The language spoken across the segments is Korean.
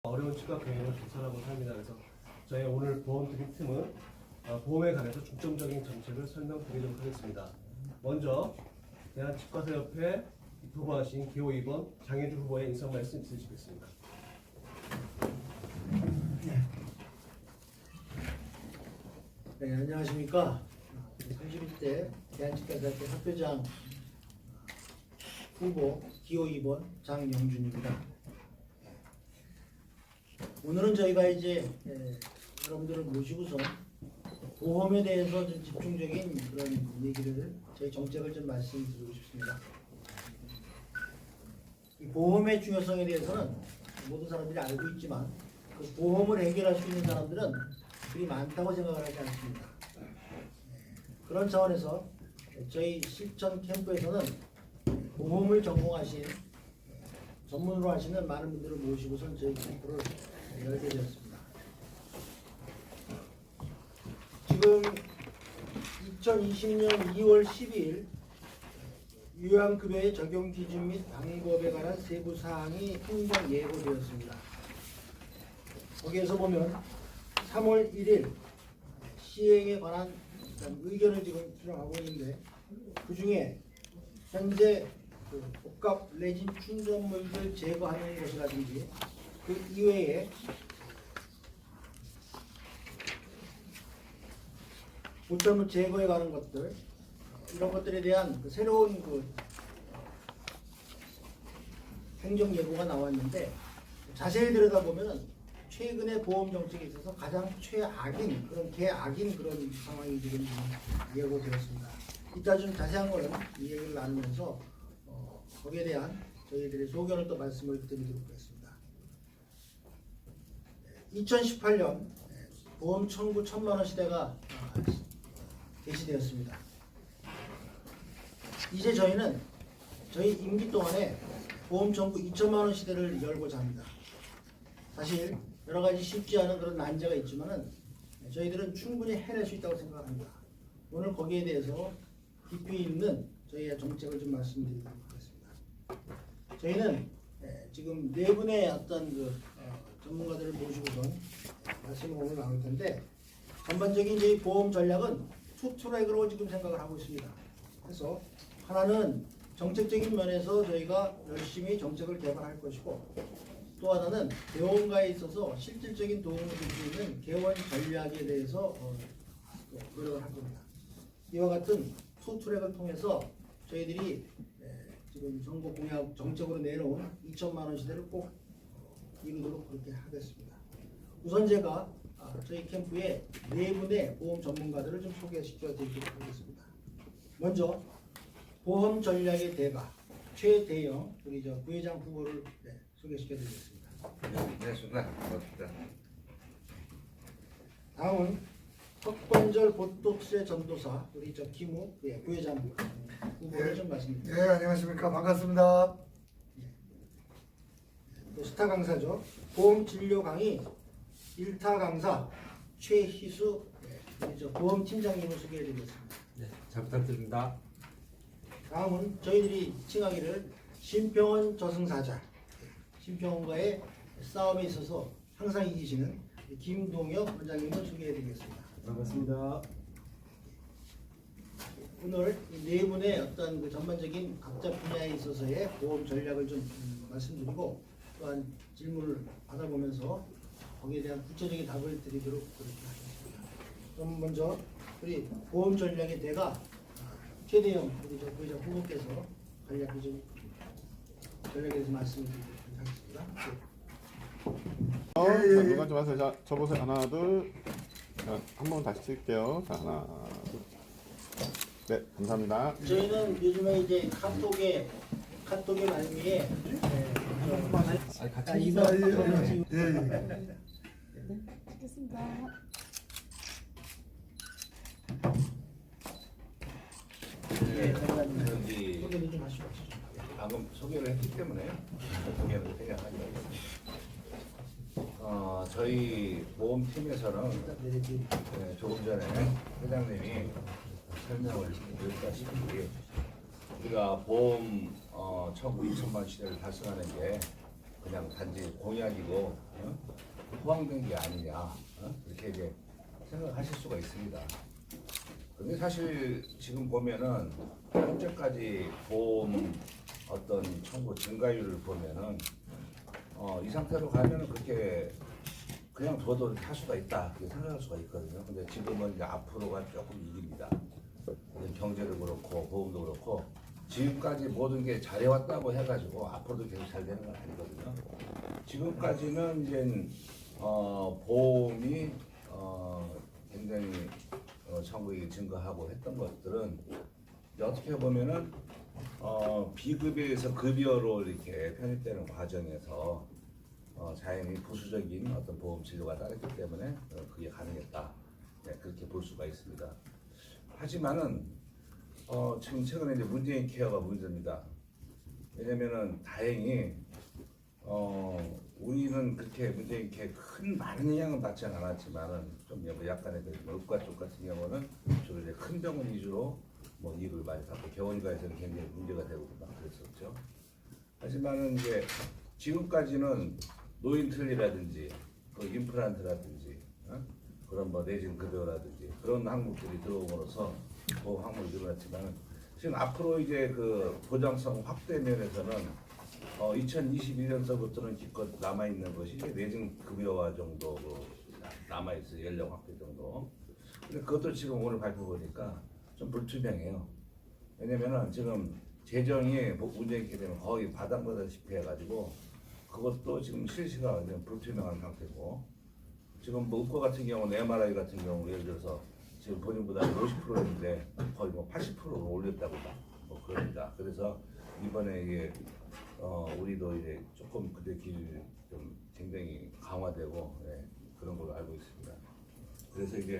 어려운 치과 병행을 개선하고 합니다. 그래서 저희 오늘 보험 드림 팀은 보험에 관해서 중점적인 정책을 설명드리도록 하겠습니다. 먼저 대한치과사협회 후보하신 기호 2번 장혜주 후보의 인사 말씀 있으시겠습니다. 네, 안녕하십니까. 31대 대한치과사협회 협회장 후보 기호 2번 장영준입니다. 오늘은 저희가 이제 여러분들을 모시고서 보험에 대해서 좀 집중적인 그런 얘기를 저희 정책을 좀 말씀드리고 싶습니다. 이 보험의 중요성에 대해서는 모든 사람들이 알고 있지만 그 보험을 해결할 수 있는 사람들은 그리 많다고 생각을 하지 않습니다. 그런 차원에서 저희 실천 캠프에서는 보험을 전공하신 전문으로 하시는 많은 분들을 모시고서 저희 캠프를 열게 되었습니다. 지금 2020년 2월 12일 요양급여의 적용 기준 및 방법에 관한 세부 사항이 행정 예고되었습니다. 거기에서 보면 3월 1일 시행에 관한 의견을 지금 수정하고 있는데, 그 중에 현재 복합 레진 충전물을 제거하는 것이라든지 그 이외에 보철물 제거에 관한 것들, 이런 것들에 대한 새로운 행정 예고가 나왔는데, 자세히 들여다보면 최근의 보험 정책에 있어서 가장 최악인 그런 개악인 그런 상황이 지금 예고되었습니다. 이따 좀 자세한 거는 이 얘기를 나누면서 거기에 대한 저희들의 소견을 또 말씀을 드리도록 하겠습니다. 2018년 보험 청구 1,000만 원 시대가 개시되었습니다. 이제 저희는 저희 임기 동안에 보험 청구 2,000만 원 시대를 열고자 합니다. 사실 여러 가지 쉽지 않은 그런 난제가 있지만은 저희들은 충분히 해낼 수 있다고 생각합니다. 오늘 거기에 대해서 깊이 있는 저희의 정책을 좀 말씀드리도록 하겠습니다. 저희는 지금 네 분의 어떤 전문가들을 모시고선 말씀을 오늘 나눌 텐데, 전반적인 저희 보험 전략은 투 트랙으로 지금 생각을 하고 있습니다. 그래서 하나는 정책적인 면에서 저희가 열심히 정책을 개발할 것이고, 또 하나는 개원가에 있어서 실질적인 도움을 줄 수 있는 개원 전략에 대해서 노력을 할 겁니다. 이와 같은 투 트랙을 통해서 저희들이 지금 정부 공약 정책으로 내놓은 2,000만 원 시대를 꼭 이루도록 그렇게 하겠습니다. 우선 제가 저희 캠프에 네 분의 보험 전문가들을 좀 소개시켜 드리도록 하겠습니다. 먼저 보험 전략의 대가 최대영 우리 부회장 후보를 소개시켜 드리겠습니다. 네, 고맙습니다. 다음은 턱관절 보톡스의 전도사 우리 김우 부회장 후보를 좀 말씀드립니다. 네, 안녕하십니까. 반갑습니다. 또 스타 강사죠. 보험 진료 강의 1타 강사 최희수 우리 보험 팀장님을 소개해 드리겠습니다. 네, 잘 부탁드립니다. 다음은 저희들이 칭하기를 심평원 저승사자, 심평원과의 싸움에 있어서 항상 이기시는 김동혁 원장님을 소개해 드리겠습니다. 반갑습니다. 오늘 이 네 분의 어떤 전반적인 각자 분야에 있어서의 보험 전략을 좀 말씀드리고, 또한 질문을 받아보면서 거기에 대한 구체적인 답을 드리도록 그렇게 하겠습니다. 그럼 먼저 우리 보험 전략의 대가 최대영 우리 부회장 후보께서 간략히 좀 전략에 대해서 말씀을 드리도록 하겠습니다. 자, 누가 좀 하세요. 자, 쳐보세요. 하나, 둘. 자, 한 번 다시 칠게요. 자, 하나, 둘. 네, 감사합니다. 저희는 요즘에 이제 카톡의 말미에 같이 이거 찍겠습니다. 여기 소개를 좀 하시죠. 방금 소개를 했기 때문에 소개를 해야 하죠. 저희 보험팀에서는 조금 전에 회장님이 설명을 드렸다시피 우리가 보험 청구 2,000만 시대를 달성하는 게 그냥 단지 공약이고 포항된 게 아니냐 이렇게 이제 생각하실 수가 있습니다. 근데 사실 지금 보면은 현재까지 보험 어떤 청구 증가율을 보면은 이 상태로 가면은 그렇게 그냥 둬도 할 수가 있다 이렇게 생각할 수가 있거든요. 근데 지금은 이제 앞으로가 조금 위기입니다. 경제도 그렇고 보험도 그렇고 지금까지 모든 게 잘해왔다고 해가지고 앞으로도 계속 잘 되는 건 아니거든요. 지금까지는 이제 보험이 굉장히 청구액이 증가하고 했던 것들은 이제 어떻게 보면은 비급여에서 급여로 이렇게 편입되는 과정에서 자연히 부수적인 어떤 보험 진료가 따랐기 때문에 그게 가능했다. 네, 그렇게 볼 수가 있습니다. 하지만은 지금 최근에 이제 문재인 케어가 문제입니다. 왜냐면은 다행히 우리는 그렇게 문재인 케어 큰 많은 영향은 받지는 않았지만은 좀 약간의 의과 쪽 같은 경우는 주로 이제 큰 병원 위주로 뭐 이익을 많이 받고 병원가에서는 굉장히 문제가 되고 막 그랬었죠. 하지만은 이제 지금까지는 노인틀리라든지 그 임플란트라든지 그런 뭐 내진 급여라든지 그런 항목들이 들어옴으로써 보험 항목이 늘어났지만 지금 앞으로 이제 그 보장성 확대 면에서는 2021년서부터는 기껏 남아 있는 것이 이제 내진 급여와 정도 남아 있어요. 연령 확대 정도. 근데 그것도 지금 오늘 발표 보니까 좀 불투명해요. 왜냐면은 지금 재정이 문재인 케어 되면 거의 바닥바닥 해가지고 그것도 지금 실시가 불투명한 상태고 지금 뭐 의과 같은 경우는 MRI 같은 경우 예를 들어서 지금 본인보다 50%였는데 거의 뭐 80%로 올렸다고 뭐 그럽니다. 그래서 이번에 이게 우리도 이제 조금 그때 기준이 좀 굉장히 강화되고 그런 걸로 알고 있습니다. 그래서 이제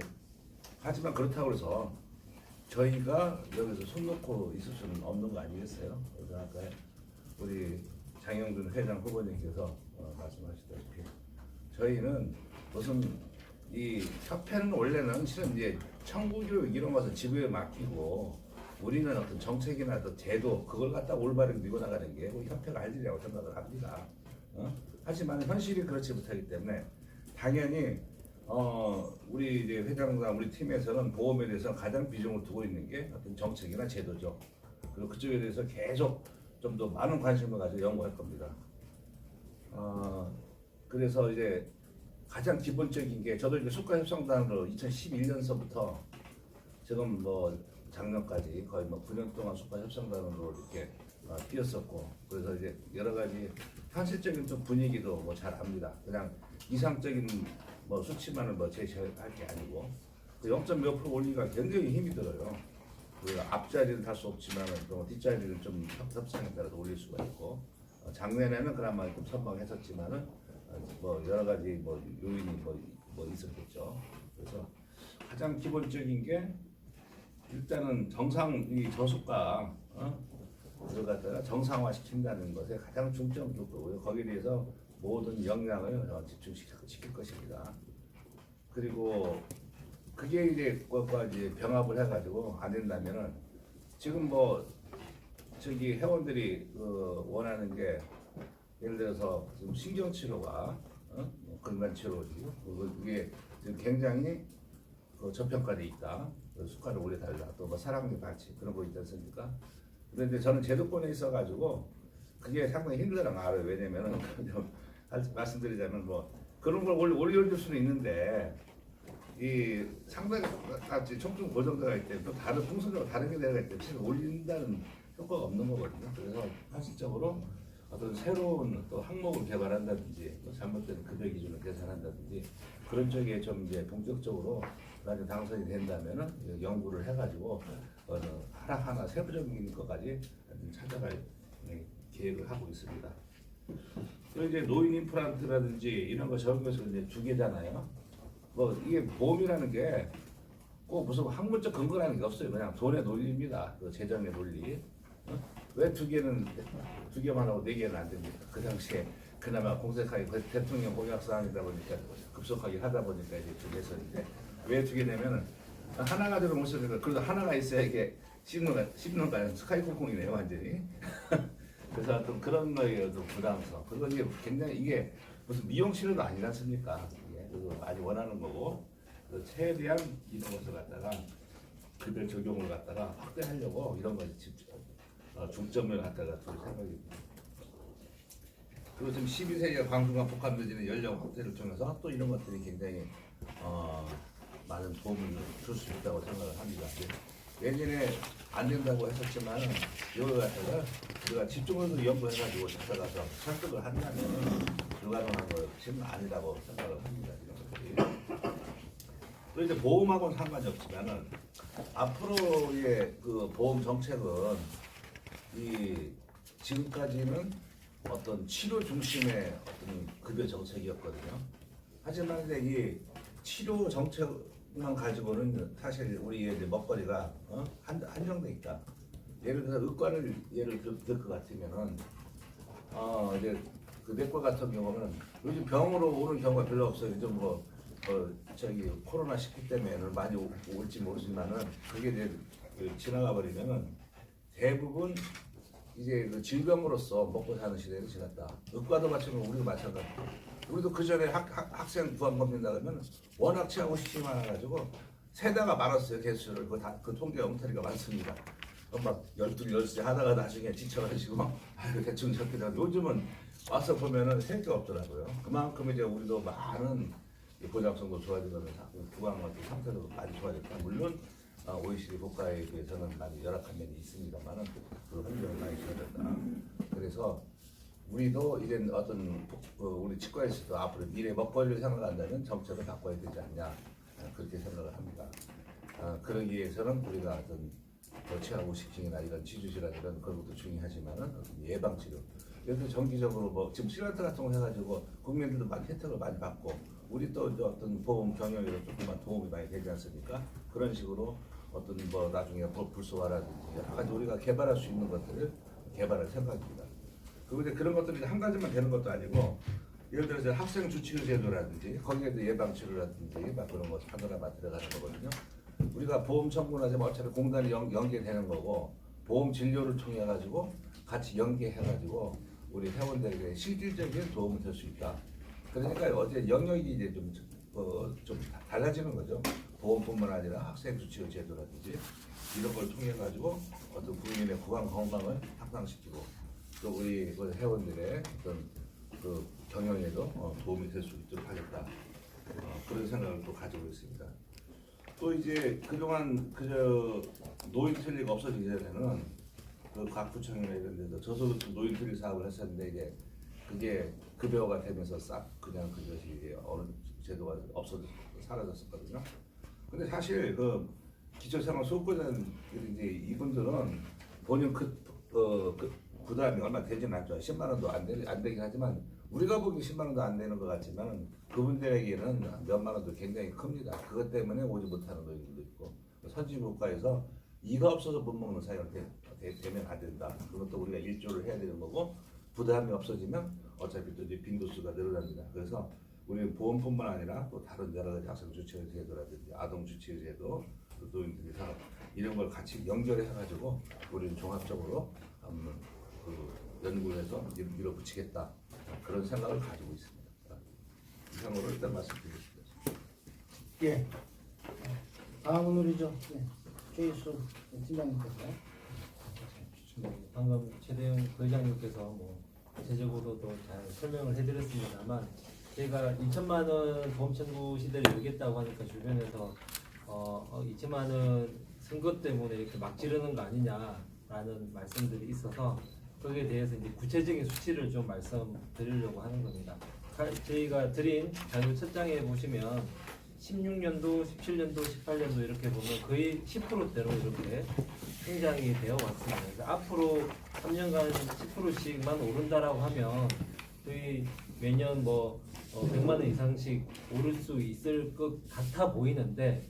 하지만 그렇다고 해서 저희가 여기서 손 놓고 있을 수는 없는 거 아니겠어요? 그래서 아까 우리 장영준 회장 후보님께서 말씀하시다시피 저희는 무슨 이 협회는 원래는 실은 이제 청구교육 이런 것은 지부에 맡기고 우리는 어떤 정책이나 어떤 제도 그걸 갖다 올바르게 밀고 나가는 게 우리 협회가 할 일이라고 생각을 합니다. 하지만 현실이 그렇지 못하기 때문에 당연히 우리 이제 회장과 우리 팀에서는 보험에 대해서 가장 비중을 두고 있는 게 어떤 정책이나 제도죠. 그리고 그쪽에 대해서 계속 좀 더 많은 관심을 가지고 연구할 겁니다. 그래서 이제 가장 기본적인 게 저도 이제 수가협상단으로 2011년서부터 지금 뭐 작년까지 거의 뭐 9년 동안 수가협상단으로 이렇게 뛰었었고 그래서 이제 여러 가지 현실적인 좀 분위기도 뭐 잘 압니다. 그냥 이상적인 뭐 수치만을 뭐 제시할 게 아니고 그 0.몇% 올리기가 굉장히 힘이 들어요. 그 앞자리는 할 수 없지만 또 뒷자리를 좀 협상에 따라서 올릴 수가 있고 작년에는 그나마 좀 선방했었지만은 뭐 여러 가지 뭐 요인이 뭐 있었겠죠. 그래서 가장 기본적인 게 일단은 이 저수가 그걸 갖다가 정상화 시킨다는 것에 가장 중점을 둘 거고요. 거기에 대해서 모든 역량을 집중시킬 것입니다. 그리고 그게 이제 그것과 이제 병합을 해가지고 안 된다면은 지금 뭐 저기 회원들이 원하는 게 예를 들어서 지금 신경치료가 건강치료지 그게 지금 굉장히 저평가돼 있다. 수가를 올려달라. 또 뭐 사랑니 발치 그런 거 있지 않습니까? 그런데 저는 제도권에 있어가지고 그게 상당히 힘들다는 걸 알아요. 왜냐면은 좀 말씀드리자면 뭐 그런 걸 올려줄 수는 있는데 이 상당히 같이 총총 고정자가 있기 때문에 또 다른 풍선적으로 다른 게 내가 있기 때문에 올린다는 효과가 없는 거거든요. 그래서 현실적으로 어떤 새로운 또 항목을 개발한다든지 또 잘못된 급여 기준을 계산한다든지 그런 쪽에 좀 이제 본격적으로 나중에 당선이 된다면은 연구를 해가지고 하나하나 세부적인 것까지 찾아갈 계획을 하고 있습니다. 또 이제 노인 임플란트라든지 이런 거 적용해서 이제 두 개잖아요. 뭐 이게 보험이라는 게 꼭 무슨 학문적 근거라는 게 없어요. 그냥 돈의 논리입니다. 그 재정의 논리. 왜 두 개만 하고 네 개는 안 됩니까? 그 당시에 그나마 공색하게 대통령 공약 사항이다 보니까 급속하게 하다 보니까 이제 두 개였는데 왜 두 개 내면은 하나 가지고 못 쓰니까 그래도 하나가 있어야 이게 씹는 거 스카이 콩콩이네요 완전히. 그래서 어떤 그런 거에 좀 부담스러워. 그리고 이게 굉장히 이게 무슨 미용실은 아니지 않습니까? 예, 그거 아주 원하는 거고 그 최대한 이런 것을 갖다가 급여 적용을 갖다가 확대하려고 이런 것에 중점을 갖다가 둘 생각입니다. 그리고 지금 12세 이하 광중과 복합묘지의 연령 확대를 통해서 또 이런 것들이 굉장히 많은 도움을 줄 수 있다고 생각을 합니다. 예전에 안 된다고 했었지만 이걸 갖다가 우리가 집중해서 연구해가지고 찾아가서 설득을 한다면 불가능한 것은 아니라고 생각을 합니다. 이런 것들이. 또 이제 보험하고는 상관이 없지만은 앞으로의 그 보험 정책은 이 지금까지는 어떤 치료 중심의 어떤 급여 정책이었거든요. 하지만 이제 이 치료 정책만 가지고는 사실 우리의 이제 먹거리가 한정돼 있다. 예를 들어서 의과를 예를 들 것 같으면은 이제 그 내과 같은 경우는 요즘 병으로 오는 경우가 별로 없어요. 요즘 저기 코로나 시기 때문에는 많이 올지 모르지만은 그게 이제 지나가 버리면은 대부분 이제 그 질병으로서 먹고 사는 시대를 지났다. 의과도 마찬가지고 우리도 마찬가지. 우리도 그 전에 학생 구한 겁니다 그러면 워낙 취하고 싶지 많아가지고 세다가 많았어요 개수를. 그 통계 엉터리가 많습니다. 막 12, 13 하다가 나중에 지쳐가지고 아유 대충 적기도 하고 요즘은 와서 보면은 셀 게 없더라고요. 그만큼 이제 우리도 많은 보장성도 좋아지거든 구강 같은 상태도 많이 좋아졌다. 물론 OECD 국가에 비해서는 많이 열악한 면이 있습니다만은 그 환경이 많이 좋아졌다. 그래서 우리도 이제 어떤 우리 치과에서도 앞으로 미래 먹거리를 생각한다면 정책을 바꿔야 되지 않냐 그렇게 생각을 합니다. 그러기 위해서는 우리가 어떤 치아후식증이나 이런 치주질환 이런 그런 것도 중요하지만은 예방 치료. 예를 정기적으로 지금 실란트 같은 거 해가지고 국민들도 많이 혜택을 많이 받고 우리 또 어떤 보험 경영에도 조금만 도움이 많이 되지 않습니까? 그런 식으로 어떤 나중에 불소화라든지 여러 가지 우리가 개발할 수 있는 것들을 개발할 생각입니다. 그리고 이제 그런 것들이 한 가지만 되는 것도 아니고 예를 들어서 학생 주치의 제도라든지 거기에 예방 치료라든지 막 그런 거 하느라 들어가는 거거든요. 우리가 보험 청구나 하면 어차피 공단이 연계되는 거고 보험 진료를 통해 가지고 같이 연계해 가지고 우리 회원들에게 실질적인 도움이 될 수 있다. 그러니까 어제 영역이 이제 좀 달라지는 거죠. 보험뿐만 아니라 학생 주치의 제도라든지 이런 걸 통해 가지고 어떤 국민의 건강을 향상시키고 또 우리 회원들의 어떤 그 경영에도 도움이 될 수 있도록 하겠다. 그런 생각을 또 가지고 있습니다. 또 이제 그동안 노인 클리닉 없어지기 전에는 그 각 구청이나 이런 데서 저도 노인 클리닉 사업을 했었는데 이제 그게 급여가 되면서 싹 그냥 그것이 이제 어느 제도가 사라졌었거든요. 근데 사실 그 기초생활 수급자는 이제 이분들은 본인 부담이 얼마 되지는 않죠. 10만 원도 안 되긴 하지만 우리가 보기 10만 원도 안 되는 것 같지만 그분들에게는 몇만 원도 굉장히 큽니다. 그것 때문에 오지 못하는 노인들도 있고 선진 국가에서 이가 없어서 못 먹는 사회가 되면 안 된다. 그것도 우리가 일조를 해야 되는 거고 부담이 없어지면 어차피 또 이제 빈도수가 늘어납니다. 그래서 우리는 보험뿐만 아니라 또 다른 여러 가지 학생 주치의 제도라든지 아동 주치의 제도, 또 노인들의 사업 이런 걸 같이 연결해 가지고 우리는 종합적으로 연구를 해서 밀어붙이겠다 그런 생각을 가지고 있습니다. 이상으로 일단 말씀드리겠습니다. 예. 다음은 우리죠. 최일수 팀장님께서. 방금 최대영 부회장님께서 구체적으로도 잘 설명을 해드렸습니다만 제가 2천만 원 보험 청구 시대를 열겠다고 하니까 주변에서 2천만 원 선거 때문에 이렇게 막 지르는 거 아니냐라는 말씀들이 있어서 거기에 대해서 이제 구체적인 수치를 좀 말씀드리려고 하는 겁니다. 저희가 드린 자료 첫 장에 보시면 16년도, 17년도, 18년도 이렇게 보면 거의 10%대로 이렇게 성장이 되어 왔습니다. 그래서 앞으로 3년간 10%씩만 오른다라고 하면 거의 매년 100만 원 이상씩 오를 수 있을 것 같아 보이는데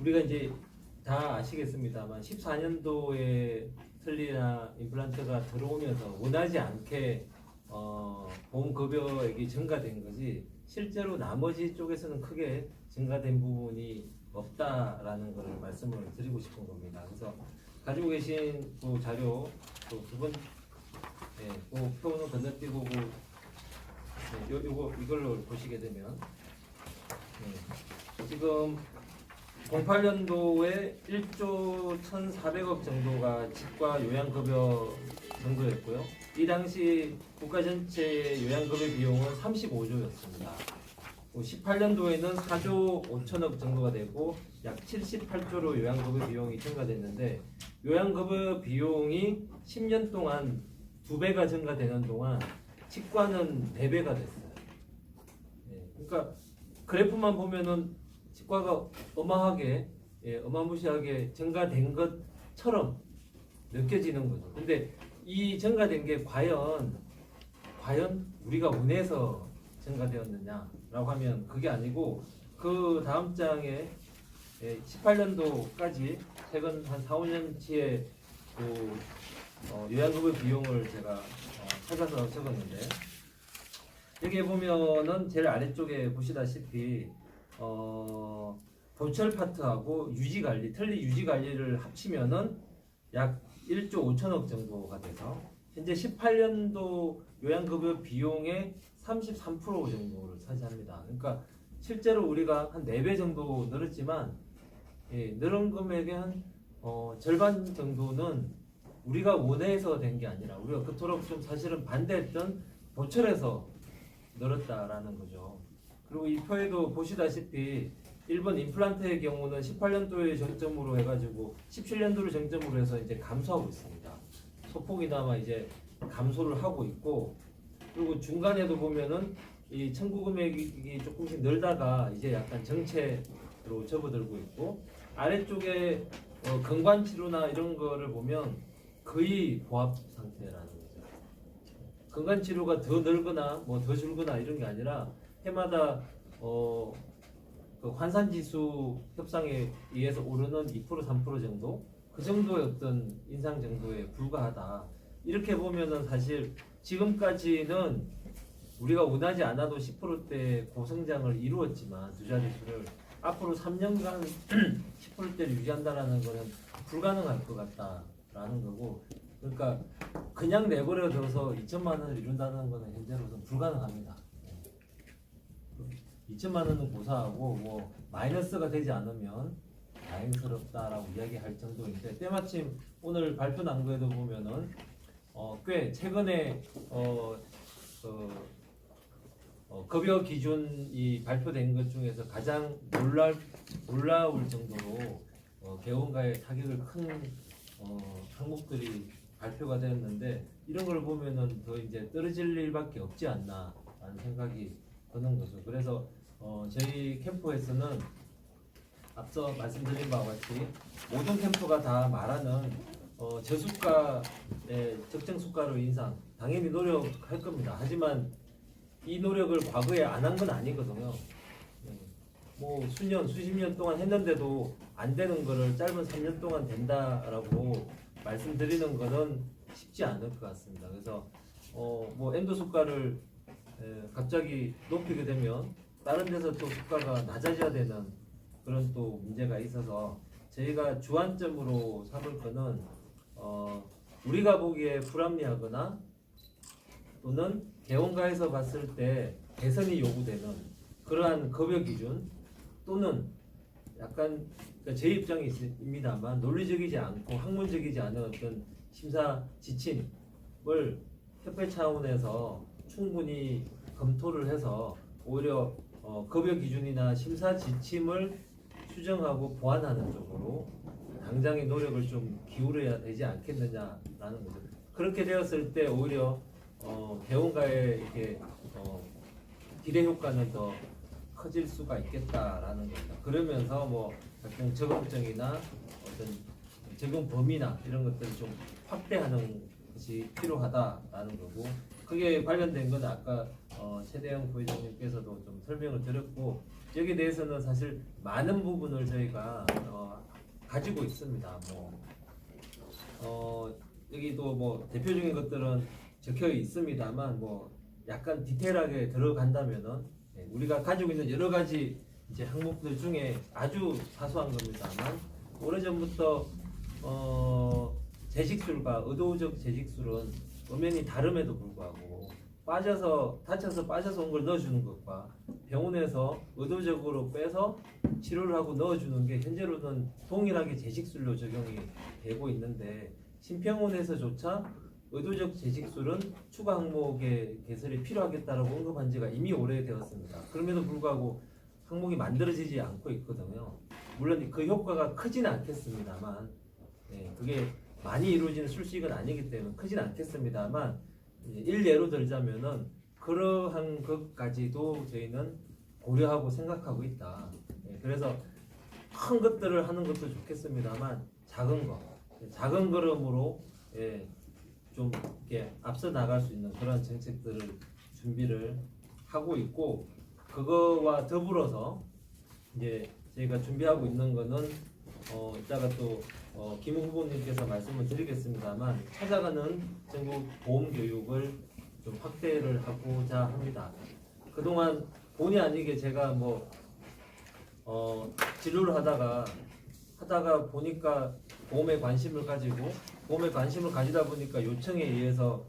우리가 이제 다 아시겠습니다만 14년도에 설리나 임플란트가 들어오면서 원하지 않게 보험 급여액이 증가된 거지 실제로 나머지 쪽에서는 크게 증가된 부분이 없다라는 것을 말씀을 드리고 싶은 겁니다. 그래서 가지고 계신 그 자료 또 두 번, 그 표는 건너뛰고 요거 이걸로 보시게 되면 지금 08년도에 1조 1,400억 정도가 치과 요양급여 정도였고요. 이 당시 국가 전체 요양급여 비용은 35조였습니다. 18년도에는 4조 5천억 정도가 되고 약 78조로 요양급여 비용이 증가됐는데 요양급여 비용이 10년 동안 2배가 증가되는 동안 치과는 4배가 됐어요. 그러니까 그래프만 보면은 치과가 어마무시하게 증가된 것처럼 느껴지는 거죠. 근데 이 증가된 게 과연 우리가 원해서 증가되었느냐라고 하면 그게 아니고 그 다음 장에 18년도까지 최근 한 4, 5년치의 그 요양급여 비용을 제가 찾아서 적었는데 여기 보면은 제일 아래쪽에 보시다시피 보철 파트하고 유지관리, 틀니 유지관리를 합치면은 약 1조 5천억 정도가 돼서 현재 18년도 요양급여 비용의 33% 정도를 차지합니다. 그러니까 실제로 우리가 한 4배 정도 늘었지만 늘은 금액의 한 절반 정도는 우리가 원해서 된 게 아니라 우리가 그토록 좀 사실은 반대했던 보철에서 늘었다라는 거죠. 그리고 이 표에도 보시다시피 일본 임플란트의 경우는 18년도에 정점으로 해가지고 17년도를 정점으로 해서 이제 감소하고 있습니다. 소폭이나마 이제 감소를 하고 있고 그리고 중간에도 보면은 이 청구 금액이 조금씩 늘다가 이제 약간 정체로 접어들고 있고 아래쪽에 건관 치료나 이런 거를 보면 거의 보합 상태라는 거죠. 건강 치료가 더 늘거나 뭐 더 줄거나 이런 게 아니라 해마다 그 환산지수 협상에 의해서 오르는 2% 3% 정도 그 정도의 어떤 인상 정도에 불과하다. 이렇게 보면은 사실 지금까지는 우리가 원하지 않아도 10%대 고성장을 이루었지만 두 자릿수를 앞으로 3년간 10%대를 유지한다라는 것은 불가능할 것 같다라는 거고 그러니까 그냥 내버려둬서 2천만 원을 이룬다는 것은 현재로서는 불가능합니다. 2천만 원은 고사하고 뭐 마이너스가 되지 않으면 다행스럽다라고 이야기할 정도인데 때마침 오늘 발표 난 거에도 보면은 꽤 최근에 급여 기준이 발표된 것 중에서 가장 놀라울 정도로 개원가에 타격을 큰 항목들이 발표가 되었는데 이런 걸 보면은 더 이제 떨어질 일밖에 없지 않나라는 생각이 드는 거죠. 그래서 저희 캠프에서는 앞서 말씀드린 바와 같이 모든 캠프가 다 말하는 저수가의 적정 수가로 인상 당연히 노력할 겁니다. 하지만 이 노력을 과거에 안 한 건 아니거든요. 뭐 수년, 수십 년 동안 했는데도 안 되는 거를 짧은 3년 동안 된다라고 말씀드리는 거는 쉽지 않을 것 같습니다. 그래서 뭐 엔도 수가를 갑자기 높이게 되면 다른 데서 또 수가가 낮아져야 되는 그런 또 문제가 있어서 저희가 주안점으로 삼을 거는 우리가 보기에 불합리하거나 또는 개원가에서 봤을 때 개선이 요구되는 그러한 급여 기준 또는 약간 제 입장입니다만 논리적이지 않고 학문적이지 않은 어떤 심사 지침을 협회 차원에서 충분히 검토를 해서 오히려 급여 기준이나 심사 지침을 수정하고 보완하는 쪽으로 당장의 노력을 좀 기울여야 되지 않겠느냐라는 거죠. 그렇게 되었을 때 오히려 개원가의 이렇게 비례 효과는 더 커질 수가 있겠다라는 겁니다. 그러면서 뭐 각종 적응증이나 어떤 적용 범위나 이런 것들을 좀 확대하는 것이 필요하다라는 거고 그게 관련된 건 아까 최대영 부회장님께서도 좀 설명을 드렸고 여기에 대해서는 사실 많은 부분을 저희가 가지고 있습니다. 여기도 뭐 대표적인 것들은 적혀 있습니다만 뭐 약간 디테일하게 들어간다면은 우리가 가지고 있는 여러 가지 이제 항목들 중에 아주 사소한 겁니다만 오래전부터 재직술과 의도적 재직술은 엄연히 다름에도 불구하고 다쳐서 빠져서 온 걸 넣어주는 것과 병원에서 의도적으로 빼서 치료를 하고 넣어주는 게 현재로는 동일하게 재직술로 적용이 되고 있는데 심평원에서조차 의도적 재직술은 추가 항목의 개설이 필요하겠다라고 언급한 지가 이미 오래되었습니다. 그럼에도 불구하고 항목이 만들어지지 않고 있거든요. 물론 그 효과가 크지는 않겠습니다만, 그게 많이 이루어지는 술식은 아니기 때문에 크지는 않겠습니다만, 일례로 들자면은 그러한 것까지도 저희는 고려하고 생각하고 있다. 그래서 큰 것들을 하는 것도 좋겠습니다만 작은 걸음으로 좀 이렇게 앞서 나갈 수 있는 그런 정책들을 준비를 하고 있고 그거와 더불어서 이제 저희가 준비하고 있는 거는 이따가 또 김 후보님께서 말씀을 드리겠습니다만 찾아가는 전국 보험 교육을 좀 확대를 하고자 합니다. 그동안 본의 아니게 제가 진료를 하다가 보니까 보험에 관심을 가지다 보니까 요청에 의해서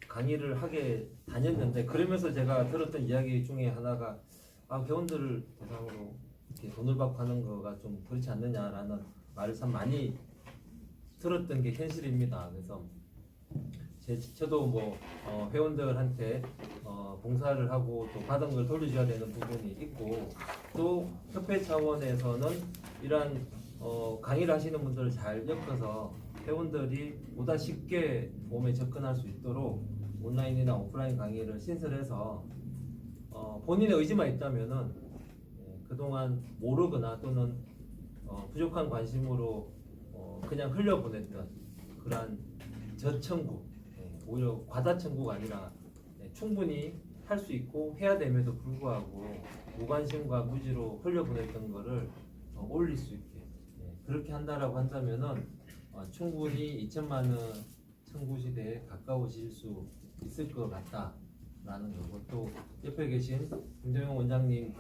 강의를 하게 다녔는데 그러면서 제가 들었던 이야기 중에 하나가 회원들을 대상으로 이렇게 돈을 받고 하는 거가 좀 그렇지 않느냐라는 말을 참 많이 들었던 게 현실입니다. 그래서 저도 회원들한테 봉사를 하고 또 받은 걸 돌려줘야 되는 부분이 있고 또 협회 차원에서는 이러한 강의를 하시는 분들을 잘 엮어서 회원들이 보다 쉽게 보험에 접근할 수 있도록 온라인이나 오프라인 강의를 신설해서 본인의 의지만 있다면은 그동안 모르거나 또는 부족한 관심으로 그냥 흘려보냈던 그러한 저청구 오히려 과다청구가 아니라 충분히 할 수 있고 해야 됨에도 불구하고 무관심과 무지로 흘려보냈던 거를 올릴 수 있게 그렇게 한다라고 한다면은 충분히 2천만 원 청구 시대에 가까워질 수 있을 것 같다라는 거고 또 옆에 계신 김정영 원장님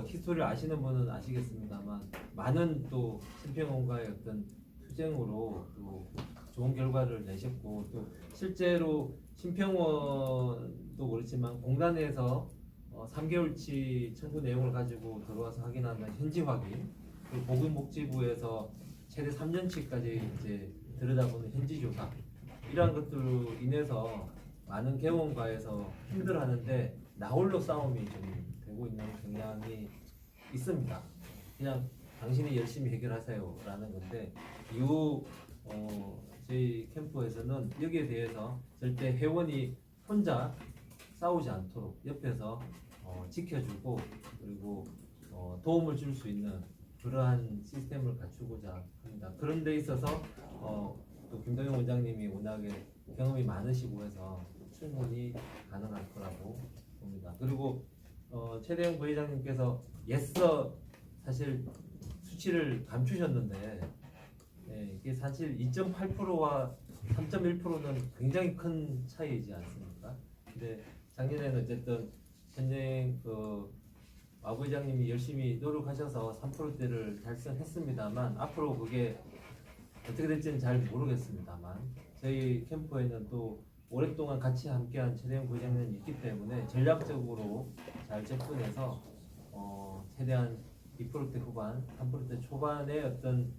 히스토리를 아시는 분은 아시겠습니다만 많은 또 심평원과의 어떤 투쟁으로 또 좋은 결과를 내셨고 또 실제로 심평원도 그렇지만 공단에서 3개월치 청구 내용을 가지고 들어와서 확인하는 현지 확인 그리고 보건복지부에서 최대 3년치까지 이제 들여다보는 현지 조사 이러한 것들로 인해서 많은 개원과에서 힘들어하는데 나홀로 싸움이 좀 되고 있는 경향이 있습니다. 그냥 당신이 열심히 해결하세요라는 건데 이후 저희 캠프에서는 여기에 대해서 절대 회원이 혼자 싸우지 않도록 옆에서 지켜주고 그리고 도움을 줄 수 있는 그러한 시스템을 갖추고자 합니다. 그런 데 있어서 또 김동영 원장님이 워낙에 경험이 많으시고 해서 충분히 가능할 거라고 봅니다. 그리고 최대형 부회장님께서 애써 사실 수치를 감추셨는데 이게 사실 2.8%와 3.1%는 굉장히 큰 차이이지 않습니까? 근데 작년에는 어쨌든 현재 마 부회장님이 열심히 노력하셔서 3%대를 달성했습니다만 앞으로 그게 어떻게 될지는 잘 모르겠습니다만 저희 캠프에는 또 오랫동안 같이 함께한 최대형 부회장님이 있기 때문에 전략적으로 잘 접근해서 최대한 2%대 후반, 3%대 초반의 어떤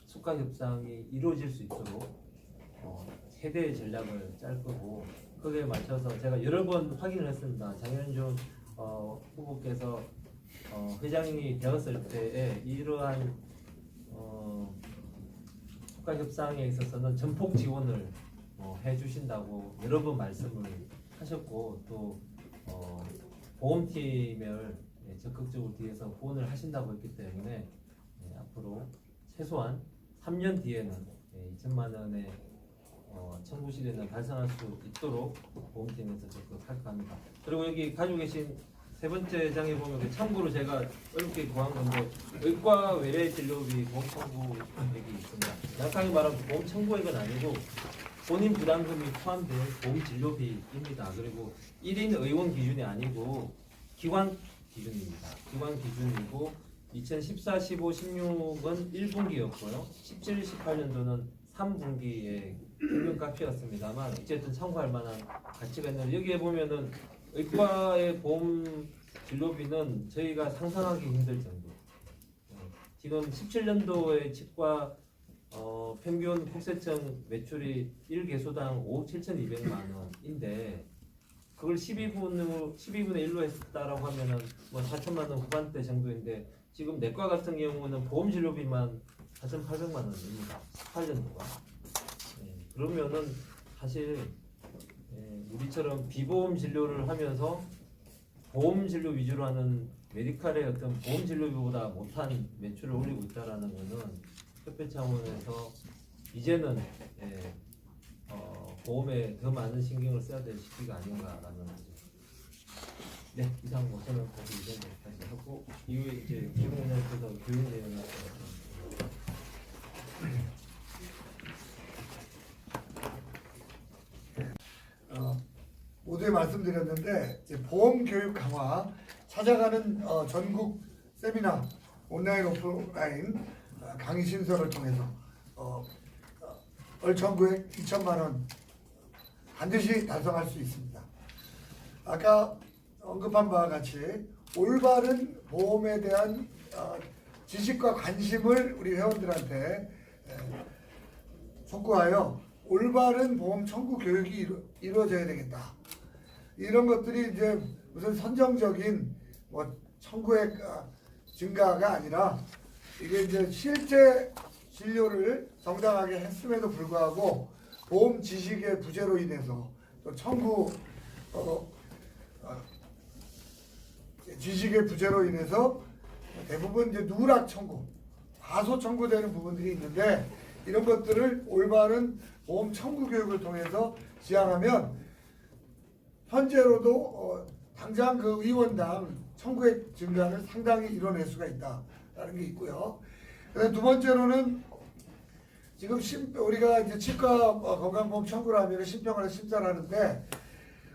수가 협상이 이루어질 수 있도록 최대의 전략을 짤 거고 거기에 맞춰서 제가 여러 번 확인을 했습니다. 장현준 후보께서 회장이 되었을 때에 이러한 수가 협상에 있어서는 전폭 지원을 해주신다고 여러 번 말씀을 하셨고 또 보험팀을 적극적으로 뒤에서 후원을 하신다고 했기 때문에 앞으로 최소한 3년 뒤에는 2천만 원의 청구 시대는 달성할 수 있도록 보험팀에서 적극할 겁니다. 그리고 여기 가지고 계신 세 번째 장에 보면 참고로 제가 어렵게 구한 건데 의과 외래 진료비 보험 청구액이 있습니다. 정확하게 말하면 보험 청구액은 아니고 본인 부담금이 포함된 보험 진료비입니다. 그리고 1인 의원 기준이 아니고 기관 기준입니다. 기관 기준이고 2014, 15, 16은 1분기였고요. 17, 18년도는 3분기의 평균값이었습니다만 어쨌든 참고할 만한 가치가 있는데 여기에 보면은 의과의 보험 진료비는 저희가 상상하기 힘들 정도. 지금 17년도의 치과 평균 국세청 매출이 1개소당 5억 7,200만 원인데 그걸 12분의 1로 했다라고 하면은 뭐 4천만 원 후반대 정도인데 지금 내과 같은 경우는 보험 진료비만 4,800만 원입니다. 18년도가. 그러면은 사실 우리처럼 비보험 진료를 하면서 보험 진료 위주로 하는 메디칼의 어떤 보험 진료비보다 못한 매출을 올리고 있다라는 것은 협회 차원에서 이제는 보험에 더 많은 신경을 써야 될 시기가 아닌가라는 거죠. 네, 이상 뭐 저는 다시 이 정도 다시 하고 이후에 이제 김원장께서 교육 내용을 모두에 말씀드렸는데 이제 보험 교육 강화 찾아가는 전국 세미나 온라인 오프라인 강의 신설을 통해서 얼천구액 2천만 원 반드시 달성할 수 있습니다. 아까 언급한 바와 같이 올바른 보험에 대한 지식과 관심을 우리 회원들한테 촉구하여 올바른 보험 청구 교육이 이루어져야 되겠다. 이런 것들이 이제 무슨 선정적인 뭐 청구액 증가가 아니라 이게 이제 실제 진료를 정당하게 했음에도 불구하고 보험 지식의 부재로 인해서 또 청구 지식의 부재로 인해서 대부분 이제 누락 청구, 과소 청구되는 부분들이 있는데 이런 것들을 올바른 보험 청구 교육을 통해서 지향하면 현재로도 당장 그 의원당 청구액 증가를 상당히 이뤄낼 수가 있다라는 게 있고요. 두 번째로는 지금 우리가 이제 치과 건강보험 청구를 하면 신병원에 심사를 하는데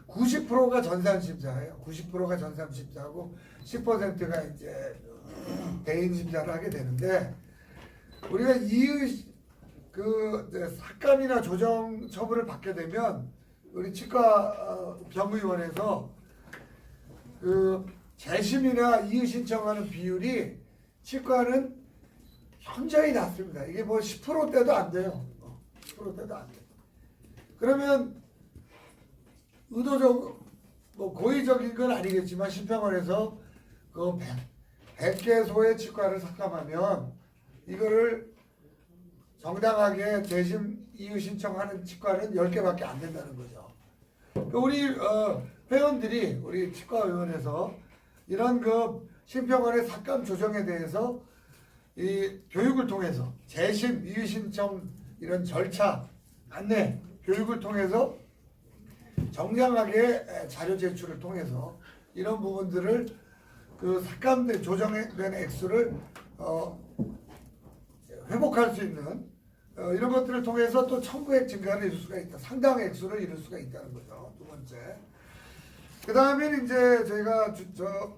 90%가 전산 심사예요. 90%가 전산 심사하고 10%가 이제 대인 심사를 하게 되는데 우리가 삭감이나 조정 처분을 받게 되면 우리 치과 병의원에서 그 재심이나 이의 신청하는 비율이 치과는 현저히 낮습니다. 이게 뭐 10%대도 안 돼요. 10%대도 안 돼요. 그러면 의도적 뭐 고의적인 건 아니겠지만 신병원에서 그 100개소의 치과를 삭감하면 이거를 정당하게 재심 이의 신청하는 치과는 10개밖에 안 된다는 거죠. 우리 회원들이 우리 치과의원에서 이런 그 신병원의 삭감 조정에 대해서 이 교육을 통해서 재심 이의 신청 이런 절차 안내 교육을 통해서 정량하게 자료 제출을 통해서 이런 부분들을 그 삭감된 조정된 액수를 회복할 수 있는 이런 것들을 통해서 또 청구액 증가를 이룰 수가 있다. 상당 액수를 이룰 수가 있다는 거죠. 두 번째. 그 다음에 이제 저희가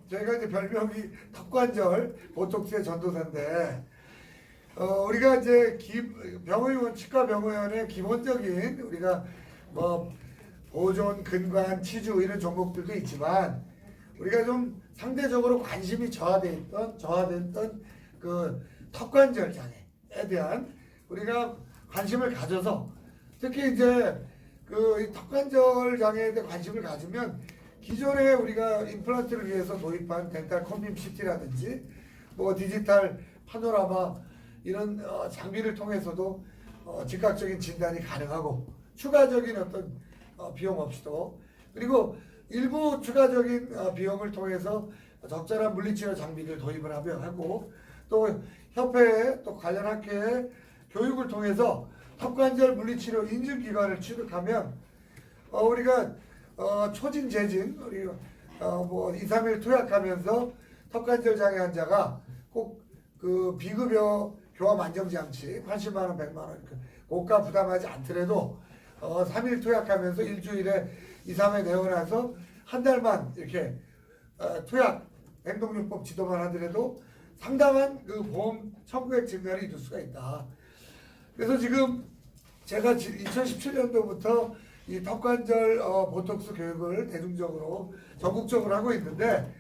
이제 별명이 턱관절 보톡스의 전도사인데 우리가 이제 병의원 치과 병의원의 기본적인 우리가 뭐 보존, 근관, 치주 이런 종목들도 있지만 우리가 좀 상대적으로 관심이 저하됐던 그 턱관절 장애에 대한 우리가 관심을 가져서 특히 이제 그 턱관절 장애에 대해 관심을 가지면 기존에 우리가 임플란트를 위해서 도입한 덴탈 컴빔 CT라든지 뭐 디지털 파노라마 이런 장비를 통해서도 즉각적인 진단이 가능하고 추가적인 어떤 비용 없이도 그리고 일부 추가적인 비용을 통해서 적절한 물리치료 장비를 도입을 하고 또 협회에 또 관련 학회에 교육을 통해서 턱관절 물리치료 인증기관을 취득하면 우리가 초진 재진 우리 뭐 2, 3일 투약하면서 턱관절 장애 환자가 꼭 그 비급여 교합 안정장치 80만 원, 100만 원 고가 부담하지 않더라도 3일 투약하면서 일주일에 2, 3회 내고 나서 한 달만 이렇게 투약 행동요법 지도만 하더라도 상당한 그 보험 청구액 증가를 이룰 수가 있다. 그래서 지금 제가 2017년도부터 이 턱관절 보톡스 교육을 대중적으로 전국적으로 하고 있는데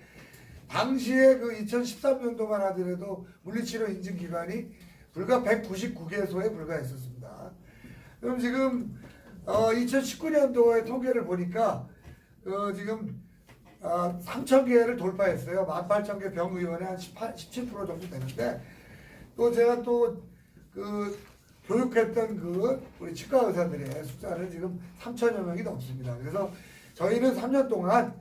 당시에 그 2013년도만 하더라도 물리치료 인증기관이 불과 199개소에 불과했었습니다. 그럼 지금 2019년도의 통계를 보니까 지금 3,000개를 돌파했어요. 18,000개 병의원에 한 17% 정도 되는데 또 제가 또 그 교육했던 그 우리 치과 의사들의 숫자는 지금 3,000여 명이 넘습니다. 그래서 저희는 3년 동안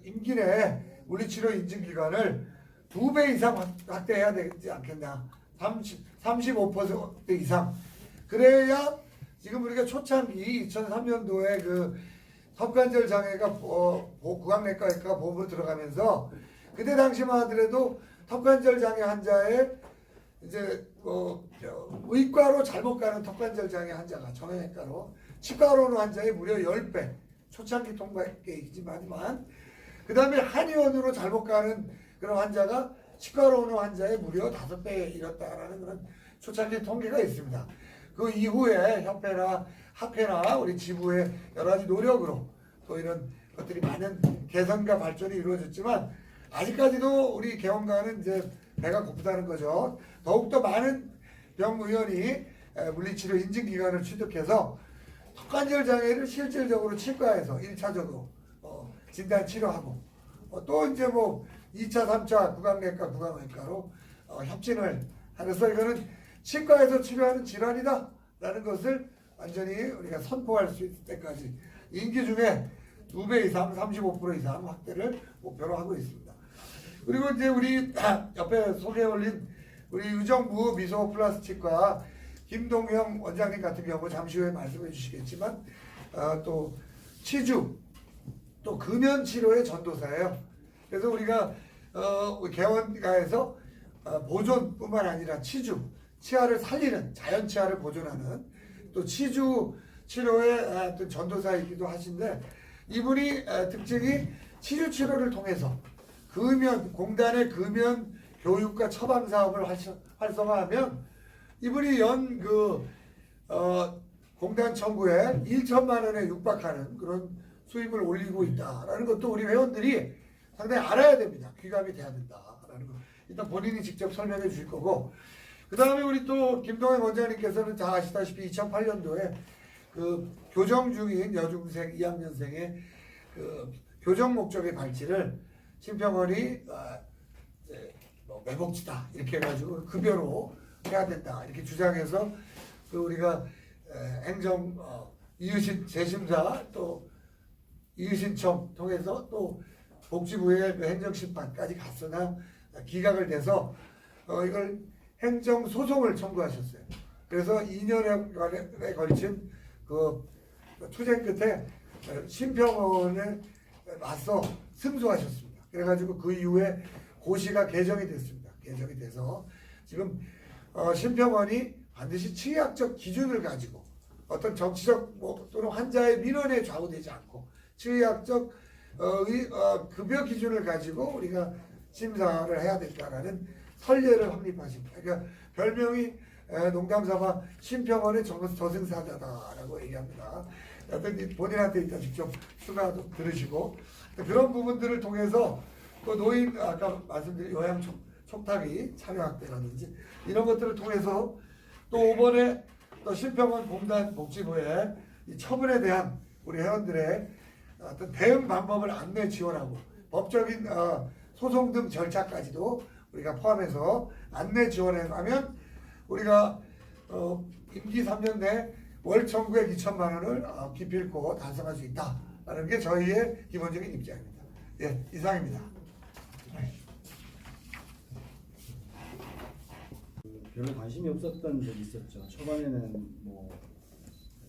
임기 내에 물리치료 인증기관을 2배 이상 확대해야 되지 않겠냐. 35% 이상. 그래야 지금 우리가 초창기 2003년도에 그 턱관절 장애가 구강내과가 보험으로 들어가면서 그때 당시만 하더라도 턱관절 장애 환자의 이제 의과로 잘못 가는 턱관절 장애 환자가 정형외과로 치과로 오는 환자의 무려 10배 초창기 통계이지만 그 다음에 한의원으로 잘못 가는 그런 환자가 치과로 오는 환자의 무려 5배에 이뤘다라는 그런 초창기 통계가 있습니다. 그 이후에 협회나 학회나 우리 지부의 여러 가지 노력으로 또 이런 것들이 많은 개선과 발전이 이루어졌지만 아직까지도 우리 개원가는 이제 배가 고프다는 거죠. 더욱더 많은 병의원이 물리치료 인증기관을 취득해서 턱관절 장애를 실질적으로 치과에서 1차적으로 진단 치료하고 또 이제 뭐 2차, 3차 구강내과, 구강외과로 협진을 하면서 이거는 치과에서 치료하는 질환이다 라는 것을 완전히 우리가 선포할 수 있을 때까지 임기 중에 2배 이상, 35% 이상 확대를 목표로 하고 있습니다. 그리고 이제 우리 옆에 소개해 올린 우리 의정부 미소 플러스 치과 김동형 원장님 같은 경우 잠시 후에 말씀해 주시겠지만 또 치주 또 금연 치료의 전도사예요. 그래서 우리가 개원가에서 보존뿐만 아니라 치주, 치아를 살리는 자연 치아를 보존하는 또 치주 치료의 어떤 전도사이기도 하신데 이분이 특징이 치주 치료를 통해서 금연 공단의 금연 교육과 처방 사업을 활성화하면 이분이 공단 청구에 1천만 원에 육박하는 그런 수입을 올리고 있다라는 것도 우리 회원들이 상당히 알아야 됩니다. 귀감이 돼야 된다라는 거. 일단 본인이 직접 설명해 주실 거고 그 다음에 우리 또 김동현 원장님께서는 다 아시다시피 2008년도에 그 교정 중인 여중생 2학년생의 그 교정 목적의 발치를 심평원이 매복치다 이렇게 해가지고 급여로 해야 된다 이렇게 주장해서 그 우리가 행정 이유신 재심사 또 이유신청 통해서 또 복지부의 그 행정심판까지 갔으나 기각을 돼서 이걸 행정소송을 청구하셨어요. 그래서 2년에 걸친 그 투쟁 끝에 심평원에 맞서 승소하셨습니다. 그래가지고 그 이후에 고시가 개정이 됐습니다. 개정이 돼서 지금 심평원이 반드시 치의학적 기준을 가지고 어떤 정치적 또는 환자의 민원에 좌우되지 않고 치의학적 급여 기준을 가지고 우리가 심사를 해야 된다라는 선례를 확립하십니다. 그러니까 별명이 농담삼아 심평원의 저승사자다라고 얘기합니다. 어떤 본인한테 일단 직접 수가도 들으시고 그런 부분들을 통해서 또 노인 아까 말씀드린 요양 촉탁이 참여 확대라든지 이런 것들을 통해서 또 이번에 또 심평원 공단 복지부의 이 처분에 대한 우리 회원들의 어떤 대응 방법을 안내 지원하고 법적인 소송 등 절차까지도 우리가 포함해서 안내 지원하면 우리가 임기 3년 내 월 청구액 2천만 원을 기필코 달성할 수 있다라는 게 저희의 기본적인 입장입니다. 예, 이상입니다. 별로 관심이 없었던 적이 있었죠. 초반에는 뭐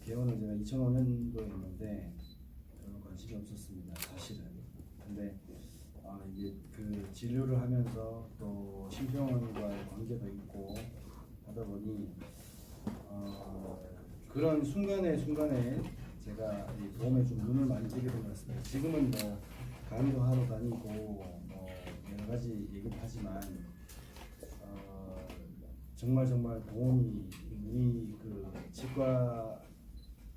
개원은 제가 2005년도에 했는데 별로 관심이 없었습니다. 사실은. 근데 이게 그 진료를 하면서 또 심평원과의 관계도 있고 하다 보니 그런 순간에 제가 이 보험에 좀 눈을 많이 뜨게 된 것 같습니다. 지금은 뭐 강의도 하러 다니고 뭐 가지 얘기를 하지만 정말 보험이 우리 그 치과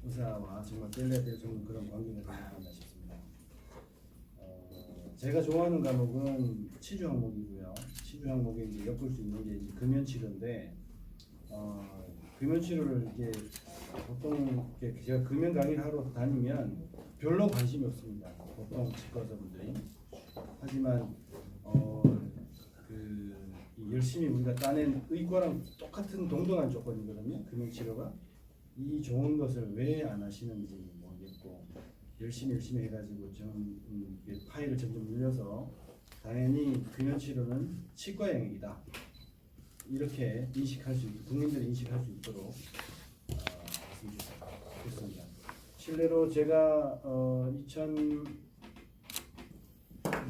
의사와 정말 뗄래야 될 그런 관계가 생각한다 싶습니다. 제가 좋아하는 과목은 치주 항목이고요. 치주 항목에 이제 엮을 수 있는 게 이제 금연 치료인데 금연 치료를 이게 보통 이렇게 제가 금연 강의를 하러 다니면 별로 관심이 없습니다. 보통 치과 의사분들이. 하지만 이 열심히 우리가 따낸 의과랑 똑같은 동등한 조건이거든요. 금연 치료가 이 좋은 것을 왜 안 하시는지 모르겠고 열심히 해가지고 좀 파일을 점점 늘려서 당연히 금연 치료는 치과 영역이다. 이렇게 인식할 수 있도록 국민들이 인식할 수 있도록 말씀드렸습니다. 실례로 제가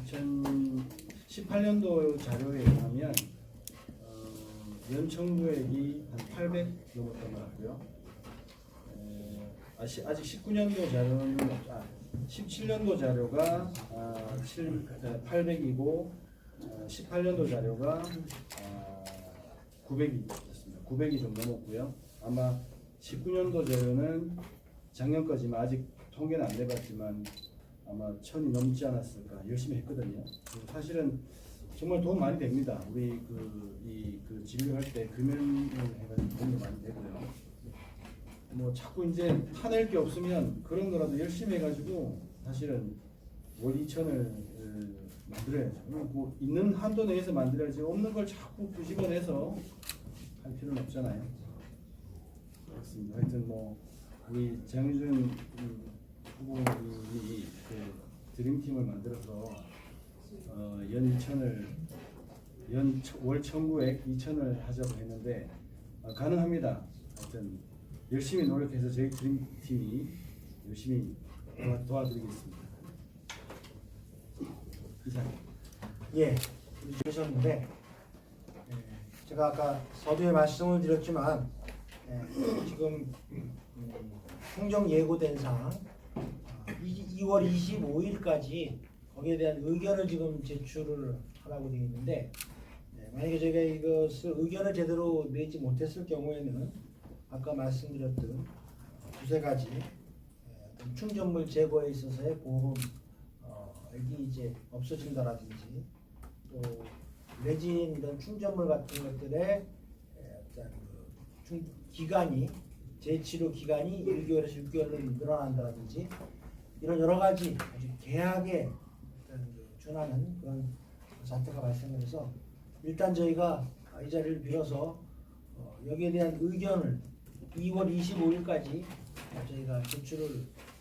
2018년도 자료에 의하면 연청구액이 한 800 넘었던 것 같고요. 아직 19년도 자료는 17년도 자료가 800이고 18년도 자료가 900이었습니다. 900이 좀 넘었고요. 아마 19년도 자료는 작년까지만 아직 통계는 안 돼봤지만 아마 1000이 넘지 않았을까. 열심히 했거든요. 사실은 정말 도움 많이 됩니다. 우리 그 진료할 때 금연을 해가지고 도움도 많이 되고요. 뭐 자꾸 이제 타낼 게 없으면 그런 거라도 열심히 해가지고 사실은 월 2천을 만들어야죠. 뭐 있는 한도 내에서 만들어야지 없는 걸 자꾸 뒤집어내서 할 필요는 없잖아요. 그렇습니다. 하여튼 뭐 우리 장윤준 후보님이 그 드림팀을 만들어서 연 2천을 월 청구액 2천을 하자고 했는데 가능합니다. 하여튼 열심히 노력해서 저희 드림팀이 열심히 도와드리겠습니다. 이상입니다. 예, 주셨는데 제가 아까 서두에 말씀을 드렸지만 지금 행정 예고된 사항 2월 25일까지 거기에 대한 의견을 지금 제출을 하라고 되어 있는데 만약에 저희가 이것을 의견을 제대로 내지 못했을 경우에는 아까 말씀드렸던 두세 가지 충전물 제거에 있어서의 보험이 이제 없어진다라든지 또 레진 이런 충전물 같은 것들의 어떤 기간이 재치료 기간이 1개월에서 6개월로 늘어난다든지 이런 여러 가지 아주 계약에 준하는 그런 사태가 발생해서 일단 저희가 이 자리를 빌어서 여기에 대한 의견을 2월 25일까지 저희가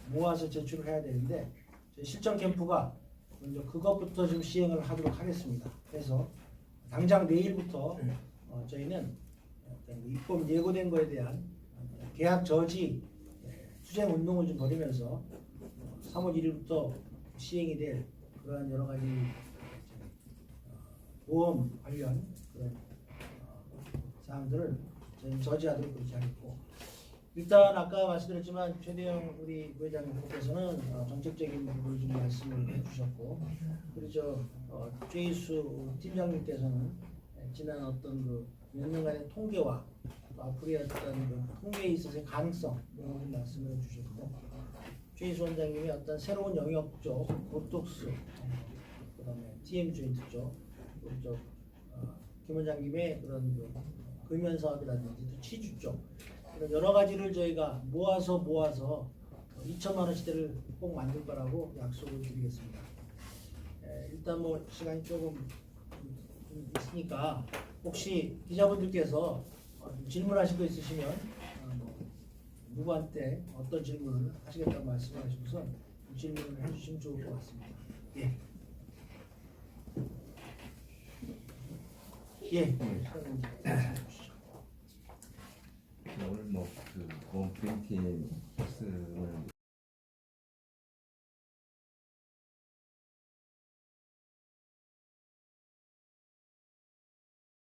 모아서 제출을 해야 되는데 저희 실전 캠프가 먼저 그것부터 좀 시행을 하도록 하겠습니다. 그래서 당장 내일부터 저희는 입법 예고된 거에 대한 계약 저지 투쟁 운동을 좀 벌이면서 3월 1일부터 시행이 될 그러한 여러 가지 보험 관련 그런 사항들을 저희는 저지하도록 그렇게 하겠고 일단 아까 말씀드렸지만 최대영 우리 부회장님께서는 정책적인 부분을 좀 말씀을 해주셨고 그리고 최희수 팀장님께서는 지난 어떤 몇 년간의 통계와 앞으로의 어떤 통계에 있어서의 가능성 이런 걸 말씀을 해주셨고 최희수 원장님이 어떤 새로운 영역 쪽 보톡스 그다음에 TM 조인트 쪽 그리고 김 원장님의 그런 금연 사업이라든지 또 치주 쪽 이런 여러 가지를 저희가 모아서 2천만 원 시대를 꼭 만들 거라고 약속을 드리겠습니다. 일단 뭐 시간이 조금 있으니까 혹시 기자분들께서 질문하실 거 있으시면 누구한테 어떤 질문을 하시겠다고 말씀하시고서 질문을 해주시면 좋을 것 같습니다. 예. 예. 오늘 뭐그 보험 드림팀 말씀을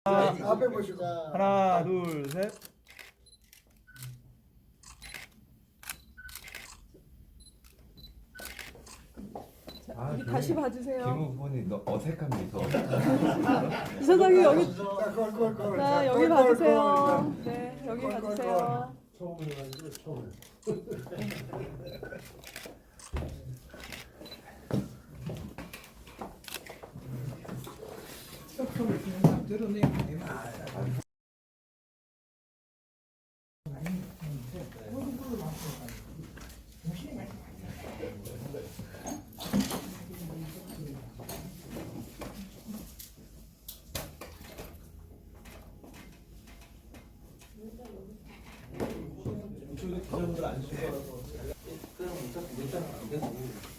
앞에 보시고 하나, 둘, 셋. 자, 여기 다시 봐주세요. 김우분이 어색합니다. 이사장님 여기 자, 걸. 자 여기 봐주세요. 네 여기 봐주세요. 처음 해가지고 처음. 이쪽에 기자분들 안 쓰고 그냥 못 잡고 안 되고